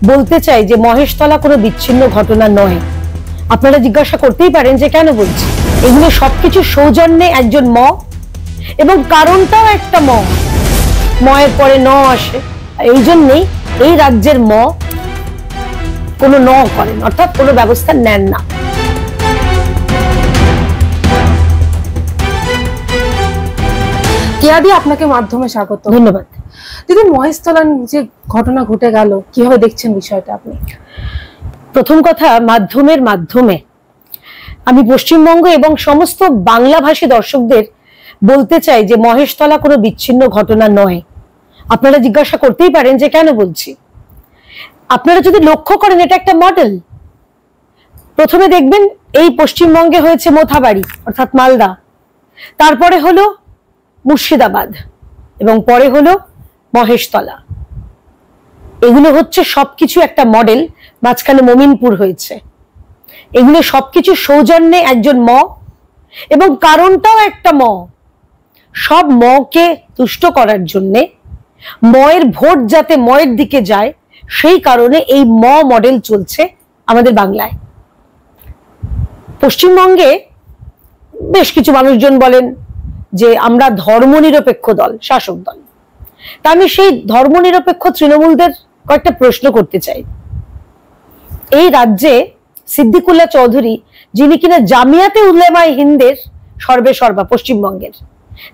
বলতে চাই যে মহেশতলা কোনো বিচ্ছিন্ন ঘটনা নয়। আপনারা জিজ্ঞাসা করতেই পারেন যে কেন বলছি। এগুলো সবকিছু সৌজন্যে একজন ম, এবং কারণটাও একটা ম, ময়ের পরে ন আসে। এই জন্যেই এই রাজ্যের ম কোনো ন করেন, অর্থাৎ কোনো ব্যবস্থা নেন না। কেয়াদি, আপনাকে মাধ্যমে স্বাগত। ধন্যবাদ দিদি, মহেশতলার যে ঘটনা ঘটে গেল, কিভাবে দেখছেন বিষয়টা আপনি? প্রথম কথা, মাধ্যমের মাধ্যমে আমি পশ্চিমবঙ্গ এবং সমস্ত বাংলাভাষী দর্শকদের বলতে চাই যে মহেশতলা কোনো বিচ্ছিন্ন ঘটনা নয়। আপনারা জিজ্ঞাসা করতেই পারেন যে কেন বলছি। আপনারা যদি লক্ষ্য করেন, এটা একটা মডেল। প্রথমে দেখবেন এই পশ্চিমবঙ্গে হয়েছে মোথাবাড়ি অর্থাৎ মালদা, তারপরে হলো মুর্শিদাবাদ এবং পরে হলো মহেশতলা। এগুলো হচ্ছে সবকিছু একটা মডেল। মাঝখানে মমিনপুর হয়েছে। এগুলো সবকিছু সৌজন্যে একজন ম, এবং কারণটাও একটা ম। সব মকে তুষ্ট করার জন্যে, ময়ের ভোট যাতে ময়ের দিকে যায়, সেই কারণে এই ম মডেল চলছে আমাদের বাংলায়। পশ্চিমবঙ্গে বেশ কিছু মানুষজন বলেন যে আমরা ধর্মনিরপেক্ষ দল, শাসক দল। তা আমি সেই ধর্মনিরপেক্ষ তৃণমূলদের কয়েকটা প্রশ্ন করতে চাই। এই রাজ্যে সিদ্দিকুল্লাহ চৌধুরী, যিনি কিনা জামিয়াতে উলামায়ে হিন্দের সর্বে সর্বা পশ্চিমবঙ্গের,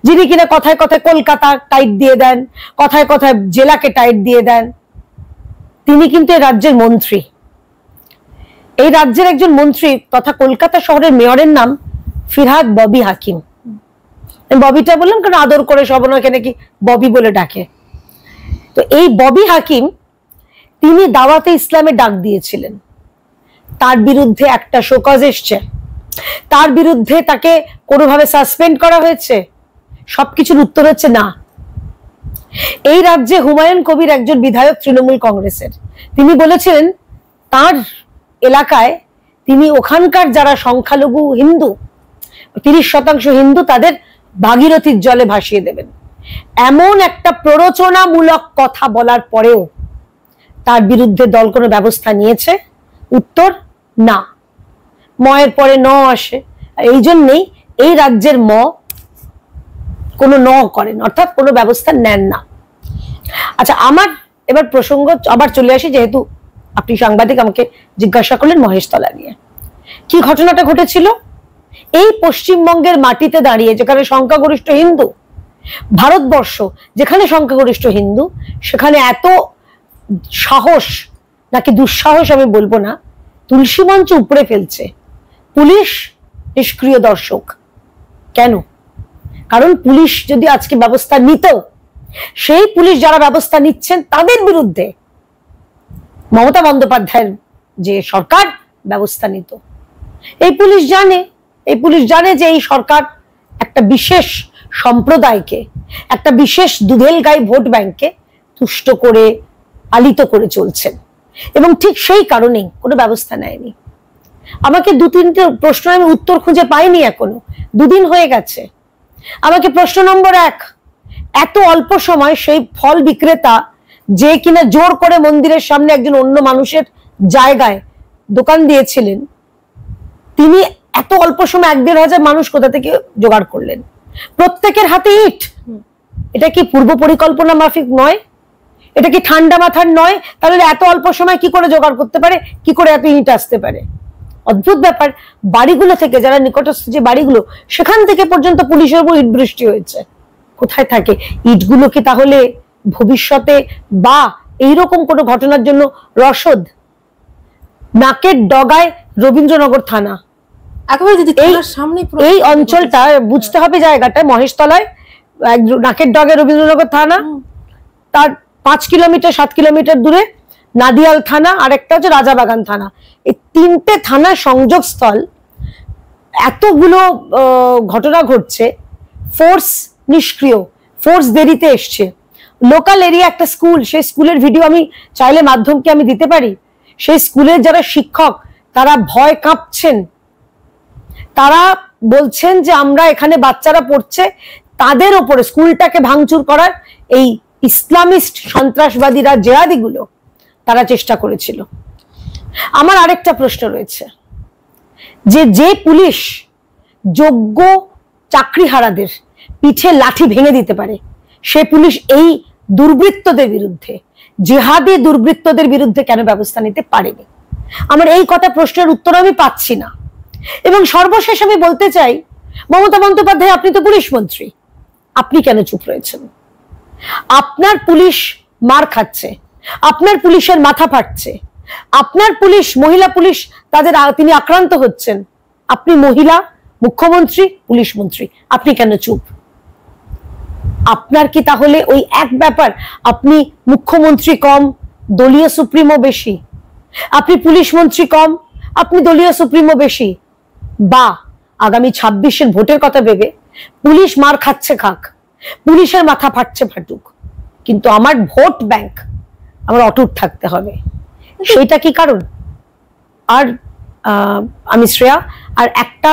যিনি কিনা কথায় কথায় কলকাতা টাইট দিয়ে দেন, কথায় কথায় জেলাকে টাইট দিয়ে দেন, তিনি কিন্তু এই রাজ্যের মন্ত্রী। এই রাজ্যের একজন মন্ত্রী তথা কলকাতা শহরের মেয়রের নাম ফিরহাদ ববি হাকিম। ববিটা বললাম কারণ আদর করে সবাই এখানে কি ববি বলে ডাকে। তো এই ববি হাকিম, তিনি দাওয়াতে ইসলামে ডাক দিয়েছিলেন। তার বিরুদ্ধে একটা শোকজ এসছে, তার বিরুদ্ধে তাকে কোনোভাবে সাসপেন্ড করা হয়েছে? সবকিছুর উত্তর হচ্ছে না। এই রাজ্যে হুমায়ুন কবির একজন বিধায়ক তৃণমূল কংগ্রেসের, তিনি বলেছিলেন তার এলাকায় তিনি ওখানকার যারা সংখ্যালঘু হিন্দু, 30% হিন্দু, তাদের ভাগীরথীর জলে ভাসিয়ে দেবেন। এমন একটা প্ররোচনামূলক কথা বলার পরেও তার বিরুদ্ধে দল কোনো ব্যবস্থা নিয়েছে? উত্তর না। ময়ের পরে ন আসে। এই জন্যেই এই রাজ্যের ম কোনো ন করেন, অর্থাৎ কোনো ব্যবস্থা নেন না। আচ্ছা, আমার এবার প্রসঙ্গ আবার চলে আসি, যেহেতু আপনি সাংবাদিক, আমাকে জিজ্ঞাসা করলেন মহেশতলা নিয়ে। কি ঘটনাটা ঘটেছিল? এই পশ্চিমবঙ্গের মাটিতে দাঁড়িয়ে, যেখানে সংখ্যাগরিষ্ঠ হিন্দু, ভারতবর্ষ যেখানে সংখ্যাগরিষ্ঠ হিন্দু, সেখানে এত সাহস নাকি দুঃসাহস আমি বলবো না, তুলসী মঞ্চ উপরে ফেলছে পুলিশ নিষ্ক্রিয় দর্শক। কেন? কারণ পুলিশ যদি আজকে ব্যবস্থা নিত, সেই পুলিশ যারা ব্যবস্থা নিচ্ছেন তাদের বিরুদ্ধে মমতা বন্দ্যোপাধ্যায়ের যে সরকার ব্যবস্থা নিত। এই পুলিশ জানে যে এই সরকার একটা বিশেষ সম্প্রদায়কে, একটা বিশেষ দুধেল গাই ভোট ব্যাংককে তুষ্ট করে পালিত করে চলছেন, এবং ঠিক সেই কারণেই কোনো ব্যবস্থা নেয়নি। আমাকে 2-3টে প্রশ্ন আমি উত্তর খুঁজে পাইনি এখনো, 2 দিন হয়ে গেছে। আমাকে প্রশ্ন নম্বর 1, এত অল্প সময় সেই ফল বিক্রেতা, যে কিনা জোর করে মন্দিরের সামনে একজন অন্য মানুষের জায়গায় দোকান দিয়েছিলেন, তিনি এত অল্প সময় 1-1.5 হাজার মানুষ কোথা থেকে জোগাড় করলেন? প্রত্যেকের হাতে ইট। এটা কি পূর্ব পরিকল্পনা মাফিক নয়? এটা কি ঠান্ডা মাথার নয়? তাহলে এত অল্প সময় কি করে জোগাড় করতে পারে? কি করে এত ইট আসতে পারে? অদ্ভুত ব্যাপার। বাড়িগুলো থেকে, যারা নিকটস্থ যে বাড়িগুলো, সেখান থেকে পর্যন্ত পুলিশের উপর ইট বৃষ্টি হয়েছে। কোথায় থাকে ইটগুলো? কি তাহলে ভবিষ্যতে বা এইরকম কোনো ঘটনার জন্য রসদ? নাকের ডগায় রবীন্দ্রনগর থানা, একেবারে যদি সামনে এই অঞ্চলটা বুঝতে হবে। জায়গাটা মহেশতলায়, নাকের ডগায় রবীন্দ্রনগর থানা, তার 5 কিলোমিটার 7 কিলোমিটার দূরে নাদিয়াল থানা, আর একটা হচ্ছে রাজাবাগান থানা। এই 3টে থানা সংযোগস্থল। এতগুলো ঘটনা ঘটছে, ফোর্স নিষ্ক্রিয়, ফোর্স দেরিতে এসছে। লোকাল এরিয়া একটা স্কুল, সেই স্কুলের ভিডিও আমি চাইলে মাধ্যমকে আমি দিতে পারি। সেই স্কুলের যারা শিক্ষক, তারা ভয় কাঁপছেন। তারা বলছেন যে আমরা এখানে বাচ্চারা পড়ছে, তাদের ওপরে স্কুলটাকে ভাঙচুর করার এই ইসলামিস্ট সন্ত্রাসবাদীরা, জেহাদিগুলো তারা চেষ্টা করেছিল। আমার আরেকটা প্রশ্ন রয়েছে, যে পুলিশ যোগ্য চাকরিহারাদের পিঠে লাঠি ভেঙে দিতে পারে, সে পুলিশ এই দুর্বৃত্তদের বিরুদ্ধে, জিহাদি দুর্বৃত্তদের বিরুদ্ধে কেন ব্যবস্থা নিতে পারেনি? আমার এই কথা প্রশ্নের উত্তর আমি পাচ্ছি না। এবং সর্বশেষ আমি বলতে চাই, মমতা বন্দ্যোপাধ্যায়, আপনি তো পুলিশ মন্ত্রী, আপনি কেন চুপ রয়েছেন? আপনার পুলিশ মার খাচ্ছে, আপনার পুলিশের মাথা ফাটছে, আপনার পুলিশ, মহিলা পুলিশ, তিনি আক্রান্ত হচ্ছেন, আপনি মহিলা মুখ্যমন্ত্রী, পুলিশ মন্ত্রী, আপনি কেন চুপ? আপনার কি তাহলে ওই এক ব্যাপার, আপনি মুখ্যমন্ত্রী কম, দলীয় সুপ্রিমো বেশি, আপনি পুলিশ মন্ত্রী কম, আপনি দলীয় সুপ্রিমো বেশি, বা আগামী 26-এর ভোটের কথা ভেবে পুলিশ মার খাচ্ছে খাক, পুলিশের মাথা ফাটছে ফাটুক, কিন্তু আমার ভোট ব্যাংক আমার অটুট থাকতে হবে, সেইটা কি কারণ? আর আমি শ্রেয়া, আর একটা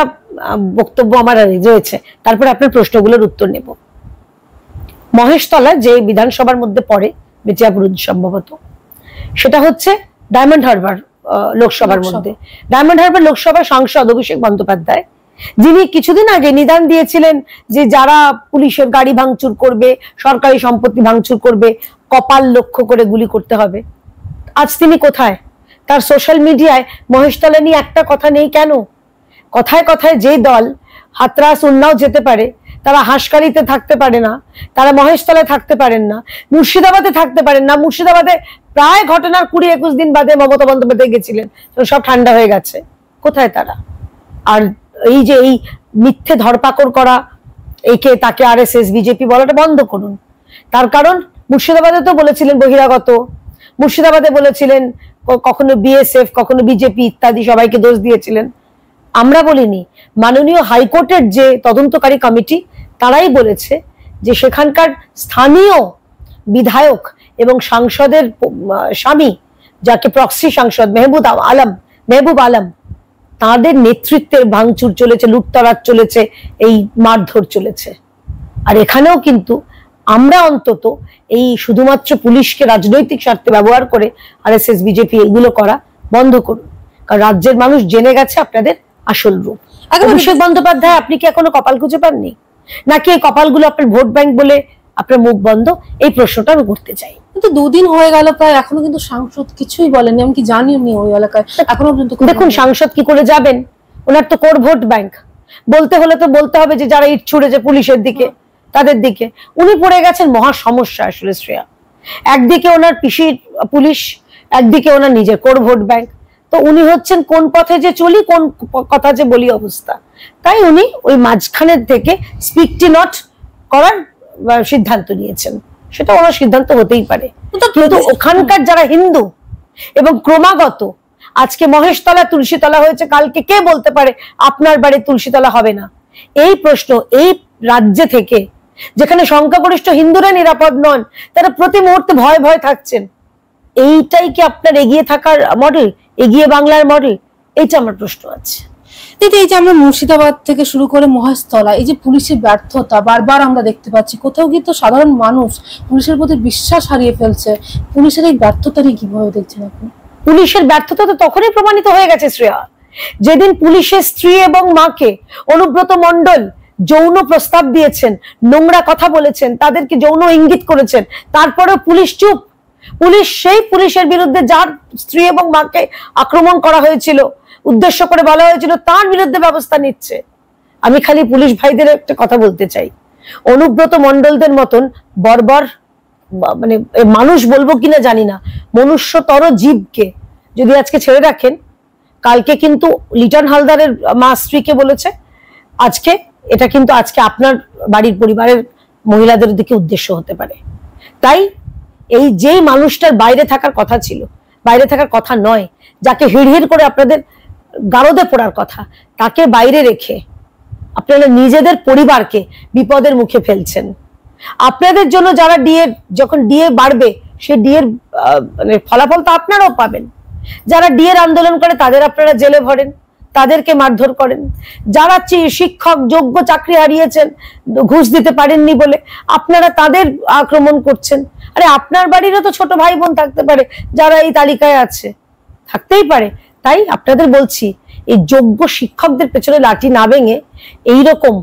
বক্তব্য আমার রয়েছে, তারপরে আপনার প্রশ্নগুলোর উত্তর নেব। মহেশতলা যে বিধানসভার মধ্যে পড়ে, বেটিয়াপুর সম্ভবত, সেটা হচ্ছে ডায়মন্ড হারবার লোকসভার মধ্যে। ডায়মন্ড হারবার লোকসভার সাংসদ অভিষেক বন্দ্যোপাধ্যায়, যিনি কিছুদিন আগে নিদান দিয়েছিলেন যে যারা পুলিশের গাড়ি ভাঙচুর করবে, সরকারি সম্পত্তি ভাঙচুর করবে, কপাল লক্ষ্য করে গুলি করতে হবে। আজ তিনি কোথায়? তার সোশ্যাল মিডিয়ায় মহেশতলা নিয়ে একটা কথা নেই কেন? কথায় কথায় যে দল হাতরাস উন্নাও যেতে পারে, তারা হাঁসকারিতে থাকতে পারে না, তারা মহেশতলায় থাকতে পারেন না, মুর্শিদাবাদে থাকতে পারেন না। মুর্শিদাবাদে প্রায় ঘটনার 20-21 দিন বাদে মমতা বন্দ্যোপাধ্যায় গেছিলেন, সব ঠান্ডা হয়ে গেছে। কোথায় তারা? আর এই যে এই মিথ্যে ধরপাকড় করা, একে তাকে আরএসএস বিজেপি বলাটা বন্ধ করুন। তার কারণ মুর্শিদাবাদে তো বলেছিলেন বহিরাগত, মুর্শিদাবাদে বলেছিলেন কখনো বিএসএফ, কখনো বিজেপি ইত্যাদি, সবাইকে দোষ দিয়েছিলেন। আমরা বলিনি। মাননীয় হাইকোর্টের যে তদন্তকারী কমিটি, তারাই বলেছে যে সেখানকার স্থানীয় বিধায়ক এবং সাংসদের স্বামী, যাকে প্রক্সি সাংসদ মেহবুব আলম, তাদের নেতৃত্বে ভাঙচুর চলেছে, লুটতরাজ চলেছে, এই মারধর চলেছে। আর এখানেও কিন্তু আমরা অন্তত এই শুধুমাত্র পুলিশকে রাজনৈতিক স্বার্থে ব্যবহার করে আরএসএস বিজেপি এগুলো করা বন্ধ করুন, কারণ রাজ্যের মানুষ জেনে গেছে আপনাদের আসল রূপ। অভিষেক বন্দ্যোপাধ্যায়, আপনি কি এখনো কপাল খুঁজে পাননি, নাকি এই কপালগুলো আপনার ভোট ব্যাংক বলে আপনার মুখ বন্ধ? এই প্রশ্নটা আমি করতে চাই। কিন্তু 2 দিন হয়ে গেল প্রায়, এখনো কিন্তু সাংসদ কিছুই বলেনি, আমি কি জানিও নি ওই এলাকায় এখনো পর্যন্ত। দেখুন, সাংসদ কি করে যাবেন? ওনার তো কোর ভোট ব্যাংক। বলতে হলে তো বলতে হবে যে যারা ইট ছুড়েছে পুলিশের দিকে, তাদের দিকে। উনি পড়ে গেছেন মহা সমস্যা আসলে শ্রেয়া। একদিকে ওনার পিসির পুলিশ, একদিকে ওনার নিজের কোর ভোট ব্যাংক। তো উনি হচ্ছেন কোন পথে যে চলি, কোন কথা যে বলি অবস্থা। তাই উনি ওই মাঝখানের থেকে স্পিকটি নট করার সিদ্ধান্ত নিয়েছেন। সেটা ওনার সিদ্ধান্ত হতেই পারে, কিন্তু ওখানকার যারা হিন্দু এবং ক্রমাগত, আজকে মহেশতলা তুলসীতলা হয়েছে, কালকে কে বলতে পারে আপনার বাড়ি তুলসীতলা হবে না? এই প্রশ্ন এই রাজ্যে থেকে, যেখানে সংখ্যাগরিষ্ঠ হিন্দুরা নিরাপদ নন, তারা প্রতি মুহূর্তে ভয় ভয় থাকছেন, এইটাই কি আপনার এগিয়ে থাকার মডেল, এগিয়ে বাংলার মডেল? এইটা আমার প্রশ্ন আছে। দিদি, এই যে আমরা মুর্শিদাবাদ থেকে শুরু করে মহেশতলা, এই যে পুলিশের ব্যর্থতা বারবার আমরা দেখতে পাচ্ছি, কোথাও গিয়ে তো সাধারণ মানুষ পুলিশের প্রতি বিশ্বাস হারিয়ে ফেলছে। পুলিশের এই ব্যর্থতারই কিভাবে দেখছেন আপনি? পুলিশের ব্যর্থতা তো তখনই প্রমাণিত হয়ে গেছে শ্রেয়া, যেদিন পুলিশের স্ত্রী এবং মাকে অনুব্রত মণ্ডল যৌন প্রস্তাব দিয়েছেন, নোংরা কথা বলেছেন, তাদেরকে যৌন ইঙ্গিত করেছেন, তারপরেও পুলিশ চুপ। পুলিশ সেই পুলিশের বিরুদ্ধে যার স্ত্রী এবং মাকে আক্রমণ করা হয়েছিল, উদ্দেশ্য করে বলা হয়েছিল, তার বিরুদ্ধে ব্যবস্থা নিচ্ছে। আমি খালি পুলিশ ভাইদের একটা কথা বলতে চাই, অনুব্রত মণ্ডলদের মতন বর্বর, মানে মানুষ বলবো কিনা জানি না, মনুষ্যতর জীবকে যদি আজকে ছেড়ে রাখেন, কালকে কিন্তু লিটন হালদারের মা স্ত্রীকে বলেছে, আজকে এটা কিন্তু আজকে আপনার বাড়ির পরিবারের মহিলাদের দিকে উদ্দেশ্য হতে পারে। তাই এই যেই মানুষটার বাইরে থাকার কথা ছিল, বাইরে থাকার কথা নয়, যাকে হিড়হিড় করে আপনাদের গারদে পড়ার কথা, তাকে বাইরে রেখে আপনারা নিজেদের পরিবারকে বিপদের মুখে ফেলছেন। আপনাদের জন্য যারা যখন ডিএ বাড়বে, সে ডিএর মানে ফলাফল তো আপনারাও পাবেন। যারা ডিএর আন্দোলন করে তাদের আপনারা জেলে ভরেন, তাদেরকে মারধর করেন। যারা শিক্ষক যোগ্য চাকরি হারিয়েছেন ঘুষ দিতে পারেননি বলে আপনারা তাদের আক্রমণ করছেন। আরে আপনার বাড়িরও তো ছোট ভাই বোন থাকতে পারে যারা এই তালিকায় আছে, থাকতেই পারে। তাই আপনাদের বলছি, এই যোগ্য শিক্ষকদের পেছনে লাঠি না ভেঙে এইরকম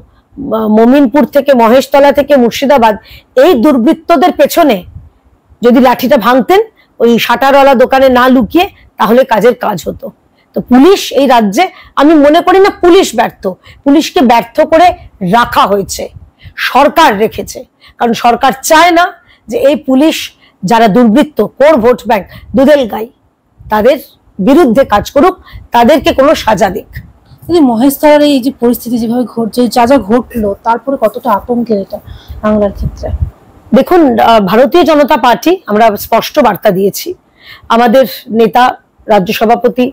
মমিনপুর থেকে, মহেশতলা থেকে মুর্শিদাবাদ, এই দুর্বৃত্তদের পেছনে যদি লাঠিটা ভাঙতেন, ওই শাটারওয়ালা দোকানে না লুকিয়ে, তাহলে কাজের কাজ হতো। তো পুলিশ এই রাজ্যে, আমি মনে করি না পুলিশ ব্যর্থ, পুলিশকে ব্যর্থ করে রাখা হয়েছে, সরকার রেখেছে। কারণ সরকার চায় না যে এই পুলিশ যারা দুর্বৃত্ত, কোর ভোট ব্যাংক, দুধেল গাই, তাদের বিরুদ্ধে কাজ করুক, তাদেরকে কোনো সাজা দিক। মহেশতলার এই যে পরিস্থিতি যেভাবে ঘটছে, যা যা ঘটলো, তারপরে কতটা আতঙ্কের এটা বাংলার ক্ষেত্রে? দেখুন, ভারতীয় জনতা পার্টি আমরা স্পষ্ট বার্তা দিয়েছি। আমাদের নেতা রাজ্য সভাপতি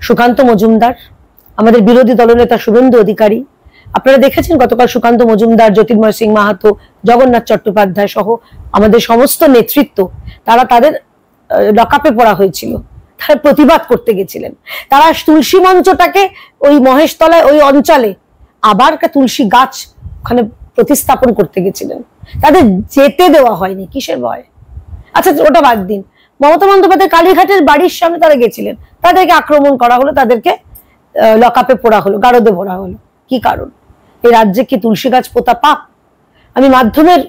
সুকান্ত মজুমদার, আমাদের বিরোধী দলনেতা শুভেন্দু অধিকারী, আপনারা দেখেছেন গতকাল সুকান্ত মজুমদার, জ্যোতির্ময় সিং মাহাতো, জগন্নাথ চট্টোপাধ্যায় সহ আমাদের সমস্ত নেতৃত্ব, তারা তাদের লকআপে পড়া হয়েছিল, তারা প্রতিবাদ করতে গেছিলেন। তারা তুলসী মঞ্চটাকে ওই মহেশতলায়, ওই অঞ্চলে আবার তুলসী গাছ ওখানে প্রতিস্থাপন করতে গেছিলেন, তাদের যেতে দেওয়া হয়নি। কিসের ভয়? আচ্ছা ওটা বাদ দিন, মমতা বন্দ্যোপাধ্যায় কালীঘাটের বাড়ির সামনে তারা গেছিলেন, তাদেরকে আক্রমণ করা হলো, তাদেরকে লকআপে পোড়া হলো, গারদে ভরা হলো। কি কারণ? এই রাজ্যে কি তুলসী গাছ পোতা পাপ? আমি মাধ্যমের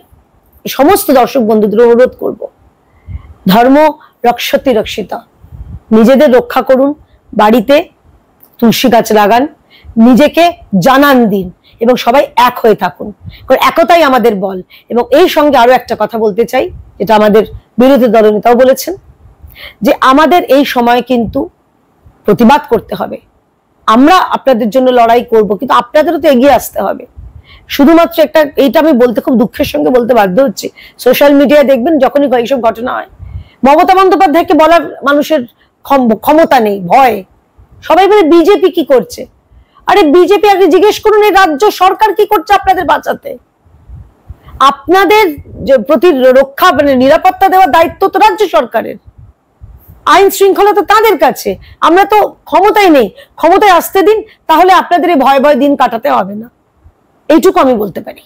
সমস্ত দর্শক বন্ধুদের অনুরোধ করব, ধর্ম রক্ষতি রক্ষিতা, নিজেদের রক্ষা করুন, বাড়িতে তুলসী গাছ লাগান, নিজেকে জানান দিন এবং সবাই এক হয়ে থাকুন, কারণ একতাই আমাদের বল। এবং এই সঙ্গে আরো একটা কথা বলতে চাই, যেটা আমাদের বিরোধী দলনেতাও বলেছেন, যে আমাদের এই সময় কিন্তু প্রতিবাদ করতে হবে। আমরা আপনাদের জন্য লড়াই করব, কিন্তু আপনাদেরও তো এগিয়ে আসতে হবে। শুধুমাত্র একটা, এইটা আমি বলতে খুব দুঃখের সঙ্গে বলতে বাধ্য হচ্ছি, সোশ্যাল মিডিয়ায় দেখবেন যখনই এইসব ঘটনা হয়, মমতা বন্দ্যোপাধ্যায়কে বলার মানুষের ক্ষমতা নেই, ভয়। সবাই বলে বিজেপি কি করছে। আরে বিজেপি আগে জিজ্ঞেস করুন এই রাজ্য সরকার কি করছে আপনাদের বাঁচাতে। আপনাদের প্রতি রক্ষা, মানে নিরাপত্তা দেওয়ার দায়িত্ব তো রাজ্য সরকারের, আইন শৃঙ্খলা তো তাদের কাছে। আমরা তো ক্ষমতায় নেই, ক্ষমতায় আসতে দিন, তাহলে আপনাদের এই ভয় ভয় দিন কাটাতে হবে না, এইটুকু আমি বলতে পারি।